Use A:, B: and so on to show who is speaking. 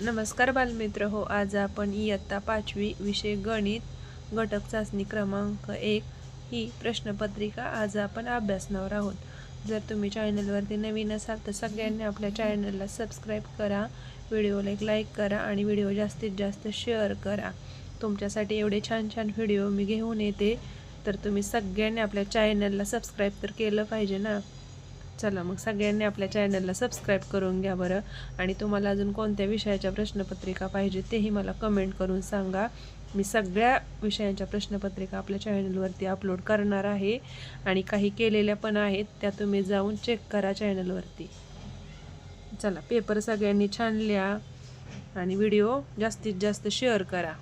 A: नमस्कार बालमित्र हो, आज आपण इयत्ता 5वी विषय गणित घटक चाचणी क्रमांक 1 ही प्रश्नपत्रिका आज आपण अभ्यासणार आहोत. जर तुम्ही चॅनलवरती नवीन असाल तर सगळ्यांनी आपल्या चॅनलला सबस्क्राईब करा, व्हिडिओला एक लाईक करा आणि व्हिडिओ जास्तीत जास्त शेअर करा. तुमच्यासाठी एवढे छान छान व्हिडिओ मी घेऊन येते, तर तुम्ही सगळ्यांनी आपल्या चॅनलला सबस्क्राईब तर केलं पाहिजे ना. चला मग सगळ्यांनी आपल्या चॅनलला सबस्क्राईब करून घ्या बरं. आणि तुम्हाला अजून कोणत्या विषयाच्या प्रश्नपत्रिका पाहिजे तेही मला कमेंट करून सांगा. मी सगळ्या विषयांच्या प्रश्नपत्रिका आपल्या चॅनलवरती अपलोड करणार आहे आणि काही केलेल्या पण आहेत, त्या तुम्ही जाऊन चेक करा चॅनलवरती. चला पेपर सगळ्यांनी छान लिहा आणि व्हिडिओ जास्तीत जास्त शेअर करा.